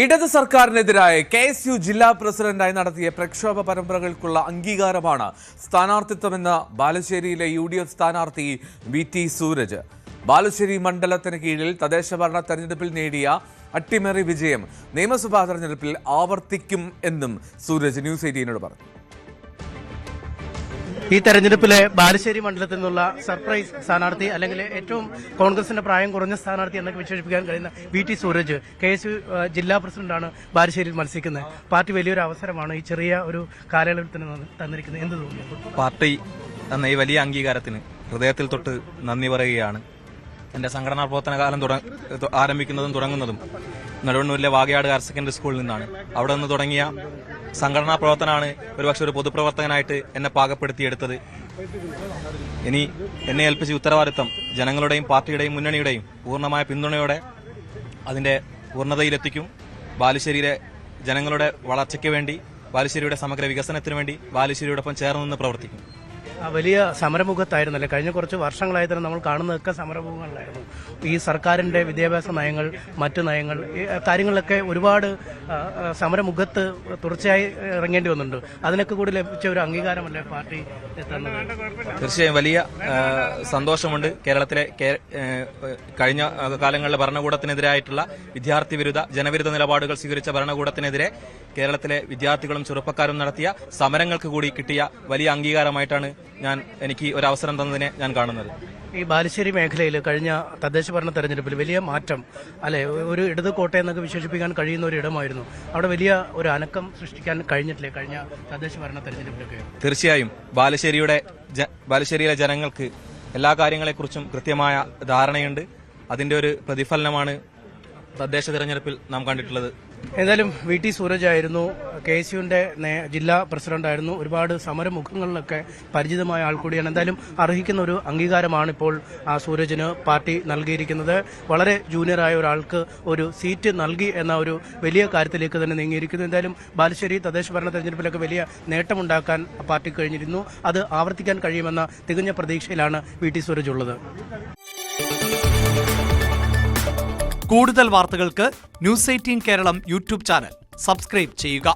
ഇടത് സർക്കാരിനെതിരായ KSU ജില്ലാ പ്രസിഡന്റായി നടത്തിയ പ്രക്ഷോഭ പരമ്പരകൾക്കുള്ള അംഗീകാരമാണ് സ്ഥാനാർത്ഥിത്വമെന്ന് ബാലുശ്ശേരിയിലെ UDF സ്ഥാനാർത്ഥി VT സൂരജ്. ബാലുശ്ശേരി മണ്ഡലത്തിന് കീഴിൽ തദ്ദേശഭരണ തെരഞ്ഞെടുപ്പിൽ നേടിയ അട്ടിമറി വിജയം നിയമസഭാ തെരഞ്ഞെടുപ്പിൽ ആവർത്തിക്കും എന്നും സൂരജ് ന്യൂസ് 18 പറഞ്ഞു. ഈ തെരഞ്ഞെടുപ്പിലെ ബാലുശ്ശേരി മണ്ഡലത്തിൽ നിന്നുള്ള സർപ്രൈസ് സ്ഥാനാർത്ഥി അല്ലെങ്കിൽ ഏറ്റവും കോൺഗ്രസിന്റെ പ്രായം കുറഞ്ഞ സ്ഥാനാർത്ഥി എന്നൊക്കെ വിശേഷിപ്പിക്കാൻ കഴിയുന്ന VT സൂരജ് KSU ജില്ലാ പ്രസിഡന്റാണ് ബാലുശ്ശേരിയിൽ മത്സരിക്കുന്നത്. പാർട്ടി വലിയൊരു അവസരമാണ് ഈ ചെറിയ ഒരു കാലയളവിൽ തന്നെ തന്നിരിക്കുന്നത്. എന്ത് തോന്നുന്നു? പാർട്ടി എന്ന ഈ വലിയ അംഗീകാരത്തിന് ഹൃദയത്തിൽ തൊട്ട് നന്ദി പറയുകയാണ്. എന്റെ സംഘടനാ പ്രവർത്തന കാലം ആരംഭിക്കുന്നതും തുടങ്ങുന്നതും നടുവണ്ണൂരിലെ വാകയാട് ഹയർ സെക്കൻഡറി സ്കൂളിൽ നിന്നാണ്. അവിടെ നിന്ന് തുടങ്ങിയ സംഘടനാ പ്രവർത്തനമാണ് ഒരുപക്ഷെ ഒരു പൊതുപ്രവർത്തകനായിട്ട് എന്നെ പാകപ്പെടുത്തിയെടുത്തത്. ഇനി എന്നെ ഏൽപ്പിച്ച ഉത്തരവാദിത്തം ജനങ്ങളുടെയും പാർട്ടിയുടെയും മുന്നണിയുടെയും പൂർണ്ണമായ പിന്തുണയോടെ അതിന്റെ പൂർണ്ണതയിലെത്തിക്കും. ബാലുശ്ശേരിയിലെ ജനങ്ങളുടെ വളർച്ചയ്ക്ക് വേണ്ടി, ബാലുശ്ശേരിയുടെ സമഗ്ര വികസനത്തിനു വേണ്ടി ബാലുശ്ശേരിയോടൊപ്പം ചേർന്ന് നിന്ന് പ്രവർത്തിക്കും. വലിയ സമരമുഖത്തായിരുന്നല്ലേ കഴിഞ്ഞ കുറച്ച് വർഷങ്ങളായി തന്നെ നമ്മൾ കാണുന്നതൊക്കെ സമരമുഖങ്ങളിലായിരുന്നു. ഈ സർക്കാരിന്റെ വിദ്യാഭ്യാസ നയങ്ങൾ, മറ്റു നയങ്ങൾ, ഈ കാര്യങ്ങളിലൊക്കെ ഒരുപാട് സമരമുഖത്ത് തുടർച്ചയായി ഇറങ്ങേണ്ടി വന്നിട്ടുണ്ട്. അതിനൊക്കെ കൂടി ലഭിച്ച ഒരു അംഗീകാരമല്ലേ പാർട്ടി തന്നത്? തീർച്ചയായും വലിയ സന്തോഷമുണ്ട്. കേരളത്തിലെ കഴിഞ്ഞ കാലങ്ങളിലെ ഭരണകൂടത്തിനെതിരായിട്ടുള്ള വിദ്യാർത്ഥി വിരുദ്ധ ജനവിരുദ്ധ നിലപാടുകൾ സ്വീകരിച്ച ഭരണകൂടത്തിനെതിരെ കേരളത്തിലെ വിദ്യാർത്ഥികളും ചെറുപ്പക്കാരും നടത്തിയ സമരങ്ങൾക്ക് കൂടി കിട്ടിയ വലിയ അംഗീകാരമായിട്ടാണ് എനിക്ക് ഒരു അവസരം തന്നതിനെ ഞാൻ കാണുന്നത്. ഈ ബാലുശ്ശേരി മേഖലയിൽ കഴിഞ്ഞ തദ്ദേശ ഭരണ തെരഞ്ഞെടുപ്പിൽ വലിയ മാറ്റം അല്ലെ, ഒരു ഇടത് കോട്ടയെന്നൊക്കെ വിശേഷിപ്പിക്കാൻ കഴിയുന്ന ഒരു ഇടമായിരുന്നു. അവിടെ വലിയ ഒരു അനക്കം സൃഷ്ടിക്കാൻ കഴിഞ്ഞിട്ടില്ലേ കഴിഞ്ഞ തദ്ദേശ ഭരണ തെരഞ്ഞെടുപ്പിലൊക്കെ? തീർച്ചയായും ബാലുശ്ശേരിയിലെ ജനങ്ങൾക്ക് എല്ലാ കാര്യങ്ങളെക്കുറിച്ചും കൃത്യമായ ധാരണയുണ്ട്. അതിന്റെ ഒരു പ്രതിഫലനമാണ് തദ്ദേശ തെരഞ്ഞെടുപ്പിൽ നാം കണ്ടിട്ടുള്ളത്. എന്തായാലും VT സൂരജ് ആയിരുന്നു, KSUവിന്റെ ജില്ലാ പ്രസിഡന്റായിരുന്നു. ഒരുപാട് സമരമുഖങ്ങളിലൊക്കെ പരിചിതമായ ആൾ കൂടിയാണ്. എന്തായാലും അർഹിക്കുന്ന ഒരു അംഗീകാരമാണ് ഇപ്പോൾ സൂരജിന് പാർട്ടി നൽകിയിരിക്കുന്നത്. വളരെ ജൂനിയറായ ഒരാൾക്ക് ഒരു സീറ്റ് നൽകി എന്ന ഒരു വലിയ കാര്യത്തിലേക്ക് തന്നെ നീങ്ങിയിരിക്കുന്നു. എന്തായാലും ബാലുശ്ശേരി തദ്ദേശ ഭരണ തെരഞ്ഞെടുപ്പിലൊക്കെ വലിയ നേട്ടമുണ്ടാക്കാൻ പാർട്ടി കഴിഞ്ഞിരുന്നു. അത് ആവർത്തിക്കാൻ കഴിയുമെന്ന തികഞ്ഞ പ്രതീക്ഷയിലാണ് VT സൂരജ് ഉള്ളത്. കൂടുതൽ വാർത്തകൾക്ക് news 18 Keralam YouTube channel subscribe ചെയ്യുക.